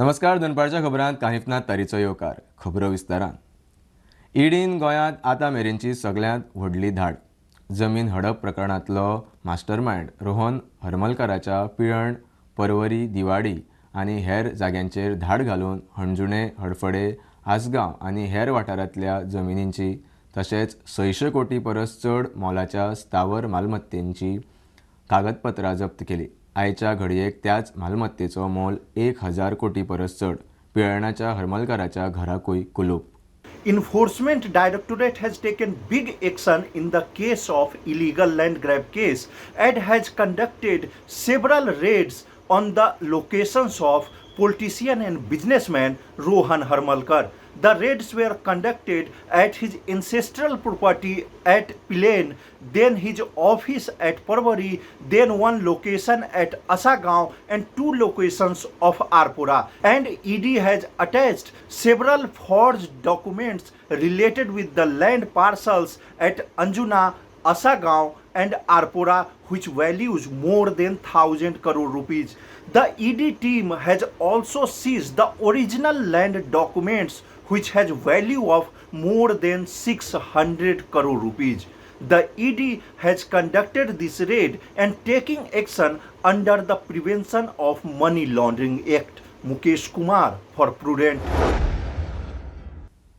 नमस्कार. दनपारच्या खबरांत काहिफनाथ तारीचो येवकार. खबरो विस्तारान. ईडीन गोंयांत आतां मेरेनची सगळ्यांत व्हडली धाड. जमीन हडप प्रकरणांतलो मास्टरमाइंड रोहन हरमलकाराच्या पिळण, परवरी, दिवाडी आनी हेर जाग्यांचेर धाड घालून हणजुणे, हडफडे, आसगांव आनी हेर वाठारांतल्या जमिनींची तशेंच 600 कोटी परस चड मोलाच्या स्थावर मालमत्तेची कागदपत्रां जप्त केली. आयच्या घडयेक त्याच मालमत्तेचो मोल 1000 कोटी परस चड. पिळणाच्या हरमलकाराच्या घराकूय कुलूप. Enforcement Directorate has taken big action in the case of illegal land grab case and has conducted several raids on the locations of politician and businessman Rohan Harmalkar. The raids were conducted at his ancestral property at Pilen, then his office at Parvari, then one location at Asagaon and 2 locations of Arpura. And ED has attached several forged documents related with the land parcels at Anjuna, Asagaon and Arpura, which values more than 1000 crore rupees. The ED team has also seized the original land documents which has value of more than 600 crore rupees. The ED has conducted this raid and taking action under the Prevention of Money Laundering Act. Mukesh Kumar for Prudent.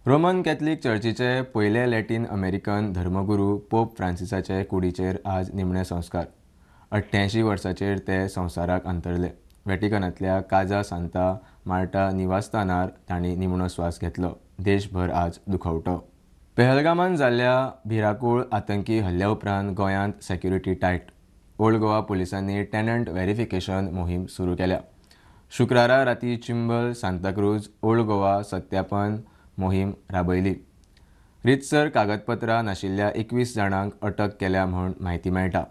Roman Catholic चर्चीचे पयले Latin American धर्मगुरू pope फ्रांसिसाचे कुडीचेर आज निमणे संस्कार. 88 वर्सांचेर ते संवसाराक अंतरले. व्हॅटिकनांतल्या काजा सांता मार्टा निवासस्थानार तांणी निमणो स्वास घेतलो. देशभर आज दुखवटो. पहलगामान जाल्ल्या भिराकूळ आतंकी हल्ल्या उपरांत गोंयांत सेक्युरिटी टायट. ओल्ड गोवा पुलिसांनी टेनंट व्हेरिफिकेशन मोहीम सुरू केल्या. शुक्रारा राती चिंबल, सांताक्रूज, ओल्ड गोवा सत्यापन मोहीम राबयली. रितसर कागदपत्रां नाशिल्ल्या 21 जाणांक अटक केल्या म्हूण म्हायती मेळटा.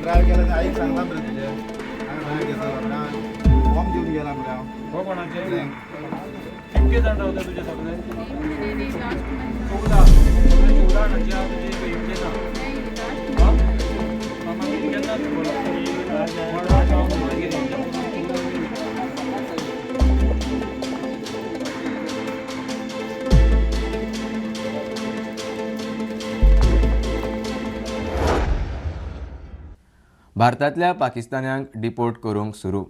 ड्राइव केला तर आई सांगला बरं तुझे ड्राइव घेतला फॉर्म घेऊन गेला म्हणा हो कोणाचे किती जण राहते तुझे सगळे 14 नच्या तुझे इतके ना हा मग इतक्यांना बोला भारतांतल्या पाकिस्तानाक डिपोर्ट करूंक सुरू.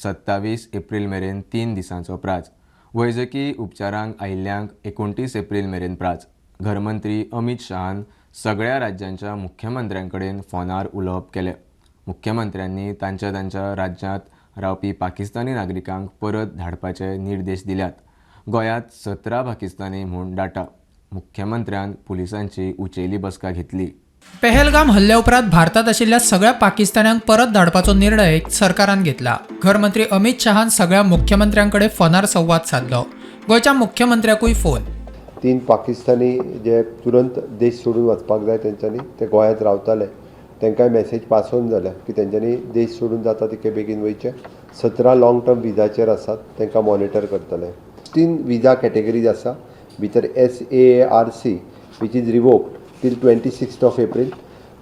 27 एप्रील मेरेन 3 दिसांचो प्राझ. वैजकी उपचारांक आयिल्ल्यांक 29 एप्रील मेरेन प्राझ. घरमंत्री अमित शाहान सगळ्या राज्यांच्या मुख्यमंत्र्यां कडेन फोनार उलोवप केलें. मुख्यमंत्र्यांनी तांच्या राज्यांत रावपी पाकिस्तानी नागरिकांक परत धाडपाचे निर्देश दिल्यात. गोंयांत 17 पाकिस्तानी म्हूण डाटा. मुख्यमंत्र्यान पुलिसांची उंचेली बसका घेतली. पहलगाम हल्ल्या उपरांत भारतात आशिल्ल्या सगळ्या पाकिस्तान्यांक परत धाडपाचो निर्णय सरकारान घेतला. घरमंत्री अमित शहान सगळ्या मुख्यमंत्र्यांकडे फोनार संवाद साधलो. गोंयच्या मुख्यमंत्र्याकूय फोन. 3 पाकिस्तानी जे तुरंत देश सोडून वचपाक जाय तेंच्यांनी ते गोंयांत रावताले तांकांय मेसेज पास ऑन जाल्या की तेंच्यांनी देश सोडून जाता तितके बेगीन वयचे. 17 लॉंग टर्म विजाचेर आसात तांकां मॉनिटर करतले. 16 विजा कॅटेगरीज आसा. भितर SAARC which is revoked till 26th of April,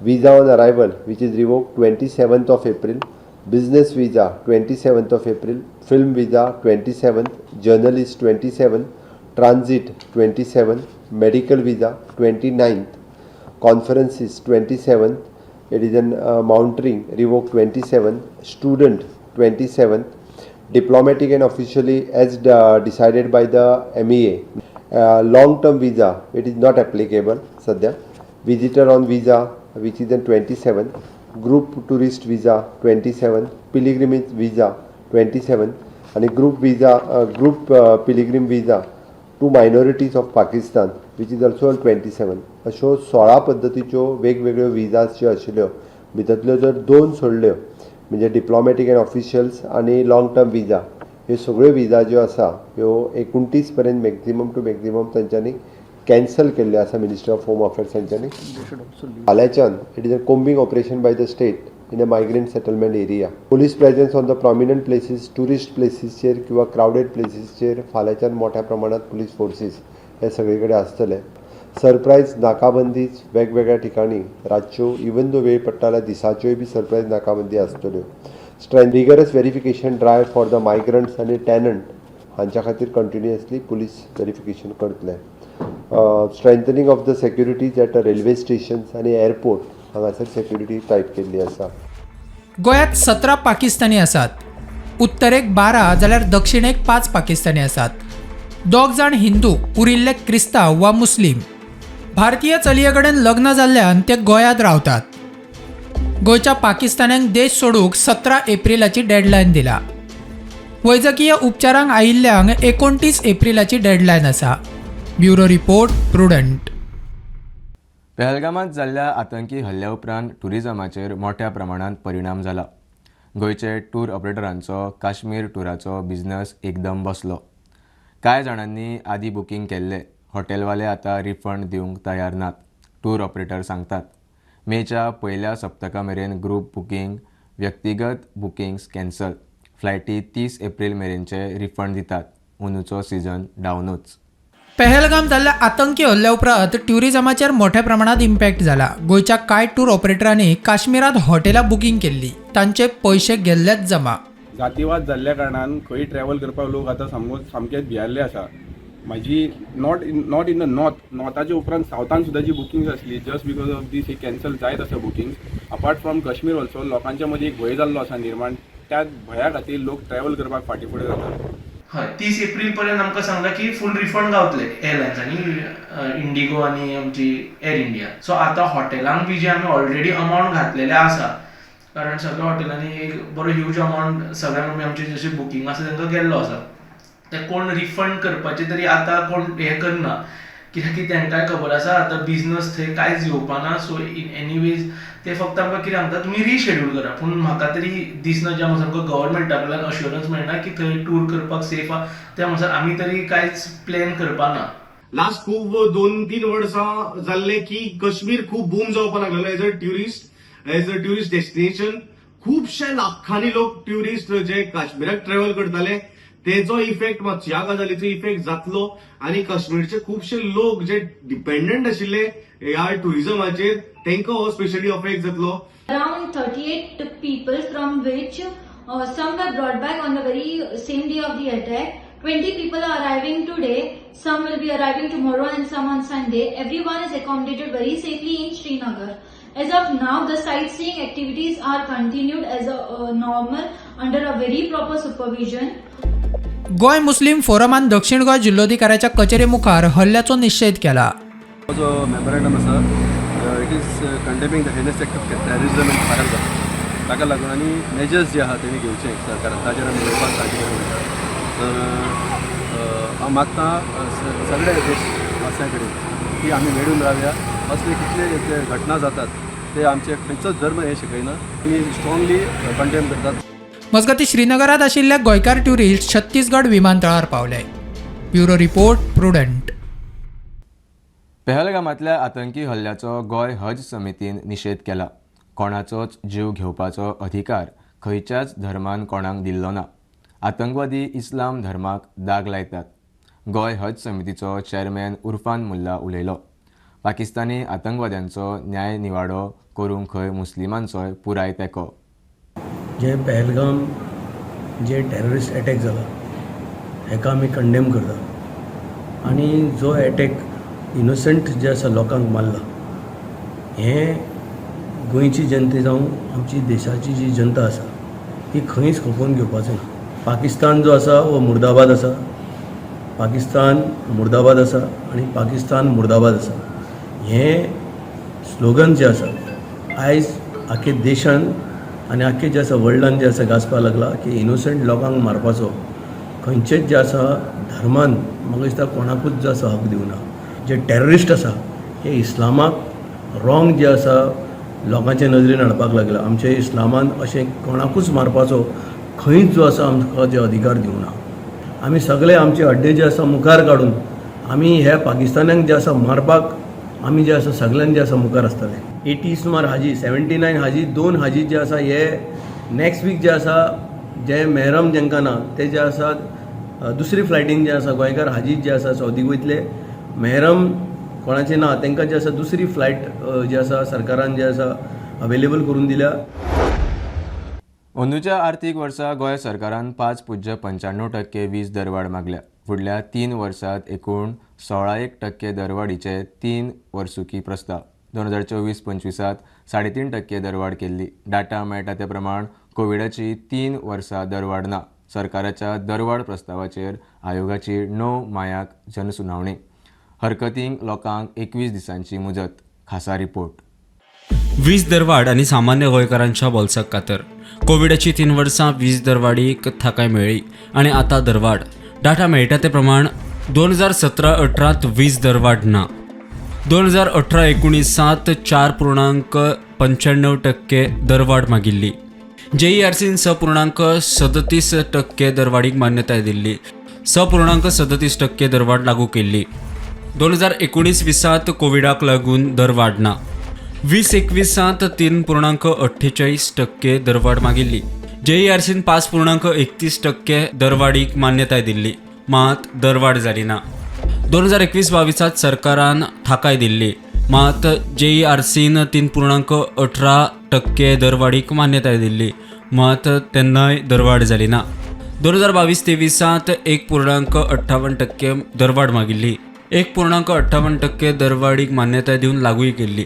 visa on arrival which is revoked 27th of April, business visa 27th of April, film visa 27th, journalist 27th, transit 27th, medical visa 29th, conferences 27th, citizen mountering revoked 27th, student 27th, diplomatic and officially as decided by the MEA. Long term visa it is not applicable sadya. Visitor on visa which is then 27th, group tourist visa 27th, pilgrimage visa 27th आणि group visa group pilgrim visa to minorities of Pakistan which is also on 27 अश्यो 16 पद्दतीच्यो वेगवेगळ्यो विजाज ज्यो आशिल्ल्यो भितरल्यो जर 2 सोडल्यो म्हणजे diplomatic and officials आनी long term visa ह्यो सगळ्यो विजा ज्यो आसा ह्यो 29 पर्यंत मॅक्झिमम टू मॅक्झिमम तांच्यांनी कॅन्सल केल्ले आसा मिनिस्ट्री ऑफ होम अफेर्स हांच्यांनी. फाल्यांच्यान it is a combing operation by the state in a migrant settlement area. Police presence on the prominent places, tourist places चेर किंवा crowded places चेर फाल्यांच्यान मोठ्या प्रमाणात police forces हे सगळे कडेन आसतले. सरप्रायज नाकाबंदीच वेगवेगळ्या ठिकाणी रातच्यो इवन दो वेळ पडटा जाल्यार दिसाच्योय बी सरप्रायज नाकाबंदी आसतल्यो. Rigorous verification drive for the migrants आनी टॅनंट हांच्या खातीर कंटिन्युअसली पुलीस व्हेरिफिकेशन करतले. Strengthening of the securities at railway stations आनी एअरपोर्ट हांगासर सेक्युरिटी टायट केल्ली आसा. गोंयांत 17 पाकिस्तानी आसात. उत्तरेक 12 जाल्यार दक्षिणेक 5 पाकिस्तानी आसात. 2 जाण हिंदू, उरिल्ले क्रिस्तांव वा मुस्लीम. भारतीय चलये कडेन लग्न जाल्ल्यान ते गोंयांत रावतात. गोंयच्या पाकिस्तानाक देश सोडूंक 17 एप्रिलाची डेडलायन दिला. वैजकीय उपचारांक आयिल्ल्यांक 29 एप्रिलाची डेडलायन आसा. Bureau report Prudent. पहलगामात जाल्ल्या आतंकी हल्ल्या उपरांत टुरिझमाचेर मोठ्या प्रमाणात परिणाम जाला. गोंयचे टूर ऑपरेटरांचो काश्मीर टुराचो बिझनस एकदम बसलो. कांय जाणांनी आदी बुकींग केल्ले हॉटेलवाले आतां रिफंड दिवंक तयार नात. टूर ऑपरेटर सांगतात मेच्या पयल्या सप्तका मेरेन ग्रूप बुकींग, व्यक्तिगत बुकिंग्स कॅन्सल. फ्लायटी 30 एप्रिल मेरेनचे रिफंड दितात. अंदूचो सिजन डावनूच. पहलगाम जाल्ल्या आतंकी हल्ल्या उपरांत ट्युरिझमाचेर मोठ्या प्रमाणात इम्पॅक्ट जाला. गोंयच्या कांय टूर ऑपरेटरांनी काश्मीरात हॉटेलां बुकींग केल्ली. तांचे पयशे गेल्लेच जमा. जातीवाद जाल्ल्या कारणान खंय ट्रॅव्हल करपाक लोक आतां सामकेच भियाल्ले आसा. म्हाजी नॉट इन द नॉर्थाच्या उपरांत सावथान सुद्दां जी बुकिंग्स आसली जस्ट बिकॉज ऑफ दीस ही कॅन्सल जायत आसा bookings. Apart from Kashmir also लोकांच्या मदीं एक भंय जाल्लो आसा निर्माण. त्या भया खातीर लोक ट्रॅव्हल करपाक फाटीं फुडें जातात. हय 30 एप्रिल पर्यंत आमकां सांगला की फूल रिफंड गावतले एअरलायन्सांनी, इंडिगो आनी आमची एअर इंडिया. सो आतां हॉटेलांक बी जे आमी ऑलरेडी अमावंट घातलेले आसा कारण सगळ्या हॉटेलांनी एक बरो ह्यूज अमावंट सगळ्यांक आमी आमची जशी बुकींग आसा तांकां गेल्लो आसा. ते कोण रिफंड करपाचे तरी आतां कोण हें करना कित्याक की तांकांय खबर आसा आतां बिझनस थंय कांयच येवपाना. सो इन एनी वेज ते फक्त आमकां कितें सांगता तुमी रिशेड्यूल करा. पूण म्हाका तरी दिसना ज्या म्हणसर आमकां गव्हर्मेंटा कडल्यान अश्युरन्स मेळना की थंय टूर करपाक सेफ आहा त्या म्हणसर आमी तरी कांयच प्लॅन करपाना. लास्ट खूप 2-3 वर्सां जाल्ले की काश्मीर खूप बूम जावपाक लागलेलो एज अ ट्युरिस्ट डेस्टिनेशन. खुबशे लाखांनी लोक ट्युरिस्ट जे काश्मीराक ट्रॅव्हल करताले तेजो इफेक्ट मातशे ह्या गजालीचो इफेक्ट जातलो आनी काश्मीरचे खुबशे लोक जे डिपेंडंट आशिल्ले ह्या टुरिझमाचेर तांकां हो स्पेशली अफेक्ट जातलो. Around 38 people from which some were brought back on the very same day of the attack. 20 people are arriving today, some will be arriving tomorrow and some on Sunday. Everyone is accommodated very safely in Srinagar. As of now, the sightseeing activities are continued as a normal under a very proper supervision. Goa मुस्लीम फोरमान दक्षिण गोंय जिल्लोधिकाऱ्याच्या कचेरे मुखार हल्ल्याचो निषेध केला. जो memorandum आसा it is condemning the heinous act of terrorism and fire gun. ताका लागून आनी मेजर्स जे आहा तेणी घेवचे सरकारान ताचेर आमी उलोवपाक सारकें वयता. तर हांव मागतां सगळे देशवासियां कडेन की आमी मेळून रावया. असले कितले जे घटना जातात ते आमचे खंयचोच धर्म हे शिकयना. आमी स्ट्रॉंगली कंडेम करतात. मजगती श्रीनगरात आशिल्ले गोंयकार ट्युरिस्ट छत्तीसगड विमानतळार पावले. Bureau report prudent. पहलगामातल्या आतंकी हल्ल्याचो गोंय हज समितीन निषेध केला. कोणाचोच जीव घेवपाचो अधिकार खंयच्याच धर्मान कोणाक दिल्लो ना. आतंकवादी इस्लाम धर्माक दाग लायतात. गोंय हज समितीचो चेअरमॅन उर्फान मुल्ला उलयलो. पाकिस्तानी आतंकवाद्यांचो न्याय निवाडो करूंक खंय मुस्लिमांचोय पुराय तेंको. जे पहलगाम जे टेररिस्ट अटॅक जाला हेका आमी कंडेम करता. आनी जो अटॅक इनोसंट जे आसा लोकांक मारला हें गोंयची जनते जावं आमची देशाची जी जनता आसा ती खंयच खपोवन घेवपाचें ना. पाकिस्तान जो आसा हो मुर्दाबाद आसा. पाकिस्तान मुर्दाबाद आसा आनी पाकिस्तान मुर्दाबाद आसा. हें स्लोगन जें आसा आयज आख्खे देशान आनी आख्खे जे आसा वर्ल्डान जे आसा गाजपाक लागला की इनोसंट लोकांक मारपाचो खंयचेच जे आसा धर्मान म्हाका दिसता कोणाकूच जो आसा हक दिवना. जे टेररिस्ट आसा हे इस्लामाक रॉंग जे आसा लोकांचे नजरेन हाडपाक लागला. आमच्या इस्लामान अशें कोणाकूच मारपाचो खंयच जो आसा आमकां जे अधिकार दिवना. आमी सगळे आमचे अड्डे जे आसा मुखार काडून आमी ह्या पाकिस्तानाक जे आसा मारपाक आमी जे आसा सगळ्यांनी जे आसा मुखार आसतले. 80 सुमार हाजी, 79 हाजी, 2 हाजी जे आसा हे नेक्स्ट वीक जे आसा जे मेहरम जेंकां ना ते जे आसा दुसरी फ्लायटीन जे आसा गोंयकार हाजी जे आसा सौदीक वयतले, मेहरम कोणाचे ना तांकां जे आसा दुसरी फ्लायट जे आसा सरकारान जे आसा अवेलेबल करून दिल्या. अंदूच्या आर्थीक वर्सा गोंय सरकारान 5.95% वीज दरवाड मागल्या. फुडल्या 3 वर्सांत एकूण 16% दरवाडीचे 3 वर्सुकी प्रस्ताव. 2024-25 3.5% दरवाड केल्ली. डाटा मेळटा ते प्रमाण कोविडाची 3 वर्सां दरवाड ना. सरकाराच्या दरवाड प्रस्तावाचेर आयोगाची 9 मायाक जनसुनावणी. हरकतींक लोकांक 21 दिसांची मुजत. खासा रिपोर्ट. वीज दरवाड आणि सामान्य गोंयकारांच्या बोल्साक कातर. कोविडाची 3 वर्सां वीज दरवाडीक थाकाय मेळ्ळी आणि आता दरवाड. डाटा मेळटा ते प्रमाण 2017-18 वीज दरवाड ना. 2018-19 4.95% दरवाड मागिल्ली. JERCन 6.37% दरवाडीक मान्यताय दिल्ली. 6.37% दरवाड लागू केल्ली. 2019-20 कोविडाक लागून दरवाड ना. 2021 3.48% दरवाड मागिल्ली. JERCन 5.31% दरवाडीक मान्यताय दिल्ली. मात दरवाड जाली ना. 2021-22 सरकारान थाकाय दिल्ली. मात JERCन 3.18% दरवाडीक मान्यताय दिल्ली. मात तेन्नाय दरवाड जाली ना. 2022-23 1.58% दरवाड मागिल्ली. 1.58% दरवाडीक मान्यताय दिवन लागूय केल्ली.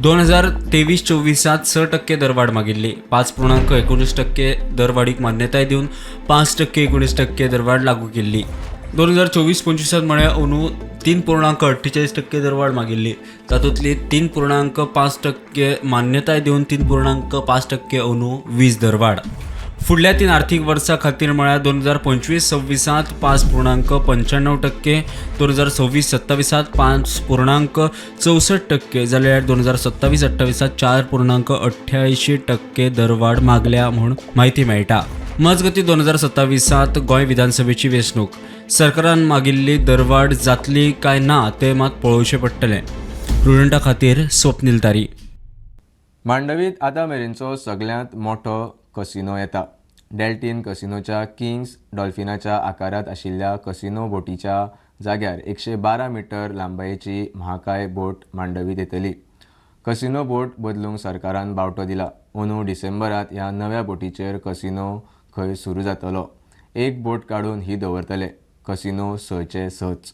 2023-24 6% दरवाड मागिल्ली. 5.19% दरवाडीक मान्यताय दिवन 5%-19% दरवाड लागू केल्ली. 2024-25 म्हळ्यार अंदू 3.48% दरवाड मागिल्ली. तातूंतली 3.5% मान्यताय दिवन 3.5% अंदू वीज दरवाड. फुडल्या 3 आर्थीक वर्सां खातीर म्हळ्यार 2025-26 5.95%, 2026-27 5.64% जाल्यार 2027-28 4.88% दरवाड मागल्या म्हूण म्हायती मेळटा. मजगती 2027 गोंय विधानसभेची वेंचणूक. सरकारान मागिल्ली दरवाड जातली काय ना ते मात पळोवचें पडटलें. प्रुडंटा खातीर स्वप्नील तारी. मांडवीत आतां मेरेनचो सगळ्यांत मोठो कसिनो येता. डेल्टीन कसिनोच्या किंग्स डॉल्फिनाच्या आकारांत आशिल्ल्या कसिनो बोटीच्या जाग्यार 112 मीटर लांबयेची महाकाय बोट मांडवीत येतली. कसिनो बोट बदलूंक सरकारान बावटो दिला. अंदू डिसेंबरांत ह्या नव्या बोटीचेर कसिनो खंय सुरू जातलो. एक बोट काडून ही दवरतले. कसिनो 6चे 6.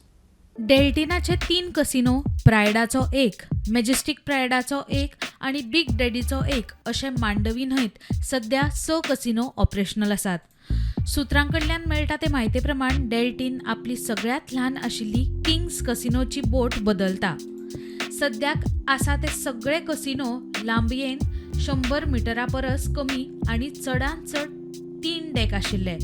डेल्टिनाचे 3 कसिनो, प्रायडाचो 1, मॅजेस्टिक प्रायडाचो 1 आणि बिग डॅडीचो 1 अशे मांडवी न्हंयत सध्या 6 कसिनो ऑपरेशनल आसात. सुत्रांकडल्यान मेळटा ते म्हायती प्रमाण डेल्टीन आपली सगळ्यात ल्हान आशिल्ली किंग्स कसिनोची बोट बदलता. सद्याक आसा ते सगळे कसिनो लांबयेन 100 मिटरा परस कमी आणि चडांत चड 3 डेक आशिल्ले.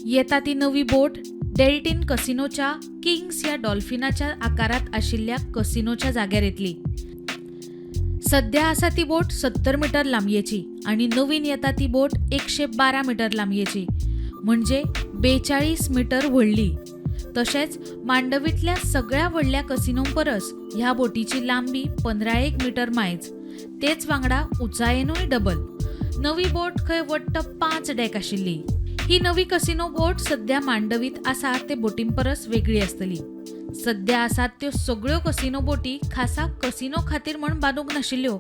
येता ती नवी बोट डेल्टीन कसिनोच्या किंग्स ह्या डॉल्फिनाच्या आकारात आशिल्ल्या कसिनोच्या जाग्यार येतली. सध्या आसा ती बोट 70 मीटर लांबयेची आणि नवीन येता ती बोट 112 मीटर लांबयेची, म्हणजे 42 मीटर व्हडली. तशेंच मांडवीतल्या सगळ्या व्हडल्या कसिनो परस ह्या बोटीची लांबी 15 मीटर मायज. तेच वांगडा उंचायेनूय डबल. नवी बोट खंय वट्ट 5 डेक आशिल्ली. ही नवी कसिनो बोट सध्या मांडवीत आसा ते बोटीं परस वेगळी आसतली. सध्या आसात त्यो सगळ्यो कसिनो बोटी खासा कसिनो खातीर म्हूण बांदूंक नाशिल्ल्यो.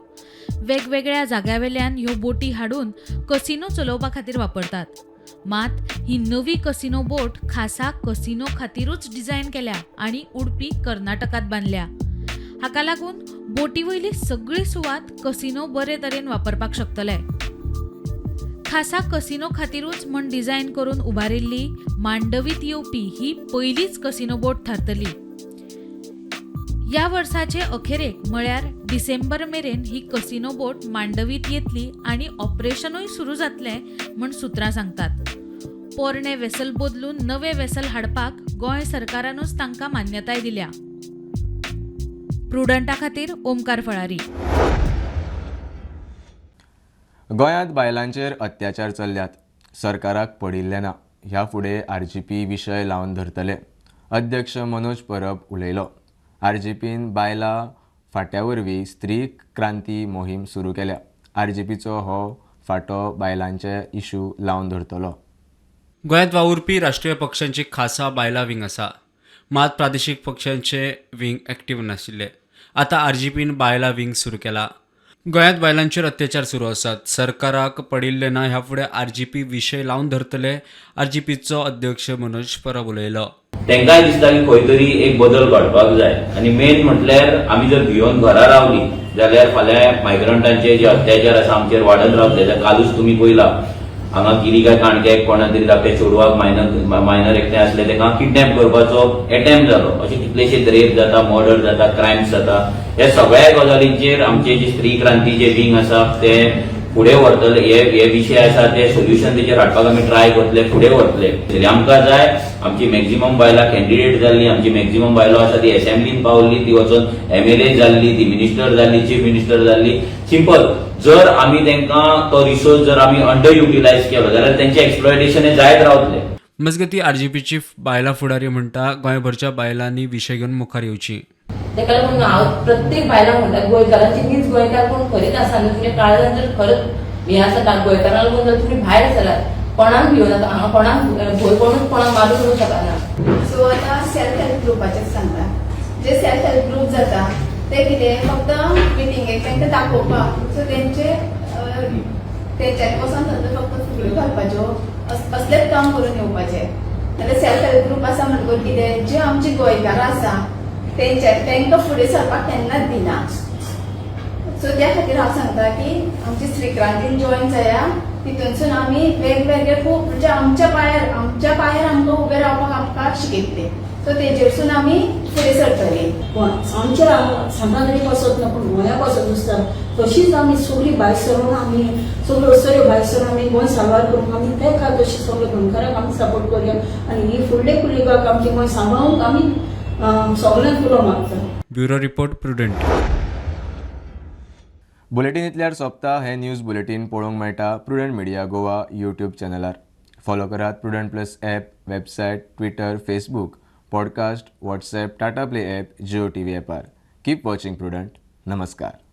वेगवेगळ्या जाग्यावेल्यान ह्यो बोटी हाडून कसिनो चलोवपा खातीर वापरतात. मात ही नवी कसिनो बोट खासा कसिनो खातीरूच डिझायन केल्या आणि उडपी कर्नाटकात बांदल्या. हाका लागून बोटी वयली सगळी सुवात कसिनो बरे तरेन वापरपाक शकतले. खासा कसिनो खातीरूच म्हूण डिझायन करून उबारिल्ली मांडवीत येवपी ही पयलीच कसिनो बोट थारतली. या वर्साचे अखेरेक म्हळ्यार डिसेंबर मेरेन ही कसिनो बोट मांडवीत येतली आणि ऑपरेशनूय सुरू जातलें म्हूण सुत्रां सांगतात. पोरणे वेसल बदलून नवे वेसल हाडपाक गोंय सरकारानूच तांकां मान्यताय दिल्या. प्रुडंटा खातीर ओमकार फळारी. गोंयांत बायलांचेर अत्याचार चल्ल्यात, सरकाराक पडिल्ले ना. ह्या फुडें RGP विशय लावन धरतले. अध्यक्ष मनोज परब उलयलो. RGPन बायलां फाट्या वरवीं स्त्री क्रांती मोहीम सुरू केल्या. RGPचो हो फाटो बायलांचे इशू लावन धरतलो. गोंयांत वावुरपी राष्ट्रीय पक्षांची खासा बायलां विंग आसा, मात प्रादेशीक पक्षांचे विंग एक्टीव नाशिल्ले. आतां RGPन बायलां विंग सुरू केला. गोंयांत बायलांचेर अत्याचार सुरू आसात, सरकाराक पडिल्ले ना. ह्या फुडें RGP विशय लावन धरतले. RGPचो अध्यक्ष मनोज परब उलयलो. तांकांय दिसता की खंय तरी एक बदल घडपाक जाय आनी मेन म्हटल्यार आमी जर भियोन घरा रावली जाल्यार फाल्यां मायग्रंटांचे जे अत्याचार आसा आमचेर वाडत रावतले. जाल्यार कालूच तुमी पळयला हांगा गिरिका काणक्याक कोणा तरी धाकट्या चेडवाक मायनर एकटें आसलें ताका किडनॅप करपाचो एटेम्प्ट जालो. अशे कितलेशेच रेप जाता, मर्डर जाता, क्रायम्स जाता. ह्या सगळ्या गजालींचेर आमचे जे स्त्री क्रांती जे विंग आसा ते फुडें व्हरतले. हे विशय आसा ते सोल्युशन तेचेर हाडपाक आमी ट्राय करतले, फुडें व्हरतले. आमकां जाय आमची मॅक्झिमम बायलां कॅन्डिडेट जाल्ली, आमची मॅक्झिमम बायलो आसा ती असेंब्लीन पावल्ली, ती वचून MLA जाल्ली, ती मिनिस्टर जाल्ली, चीफ मिनिस्टर जाल्ली. सिंपल. जर आमी तांकां तो रिसोर्स जर आमी अंडर युटिलायज केलो जाल्यार तेंचें एक्सप्लॉयटेशन हे जायत रावतलें. मजगतीं RGP चीफ बायलां फुडारी म्हणटा गोंयभरच्या बायलांनी विशय घेवन मुखार येवची. ताका लागून हांव प्रत्येक बायलांक म्हणटा गोंयकारांची मीच गोंयकार कोण खरीच आसा न्हू. तुमी काळजान जर खरंच हे आसा गोंयकारांक लागून जर तुमी भायर सरात कोणाक भिवं नाका. हांगा कोणाक भंय पडून कोणाक मारून करूंक शकना. सो आतां सेल्फ हेल्प ग्रुपाचें सांगता. जे सेल्फ हेल्प ग्रुप जाता ते कितें फक्त मिटिंगेक तांकां दाखोवपाक. सो तेंच्यानी वचोन थंय फक्त फुगड्यो घालपाच्यो असलेच काम करून येवपाचें. नाल्यार सेल्फ हेल्प ग्रुप आसा म्हणून कितें जे आमची गोंयकारां आसा तांकां फुडें सरपाक केन्नाच दिना. सो त्या खातीर हांव सांगता की आमची स्त्री क्रांतीन जॉयन जाया. तितूनसून आमी वेगवेगळे खूब म्हणजे आमच्या पांयार आमकां उबें रावपाक आमकां शिकयतले. सो तेजेरसून आमी फुडें सरतली. आमच्या समाजांनी वचत ना पूण गोंयाक वचत आसता तशीच आमी सगळीं भायर सरून आमी सगळ्यो असल्यो भायर सरून आमी गोंय सांबाळ करूंक आमी तेका तशी सगळ्या गोंयकारांक आमी सपोर्ट करया आनी ही फुडले पिळगेक आमचें गोंय सांबाळूंक आमी सगळ्यांक उलो मागता. Bureau report Prudent. बुलेटीन इतल्यार सोंपता. हे न्यूज बुलेटीन पळोवंक मेळटा प्रुडंट मिडिया गोवा यूट्यूब चॅनलार. फॉलो करात Prudent plus app, website, Twitter, Facebook, podcast, WhatsApp, Tata play app, Jio TV ॲपार. Keep watching Prudent. नमस्कार.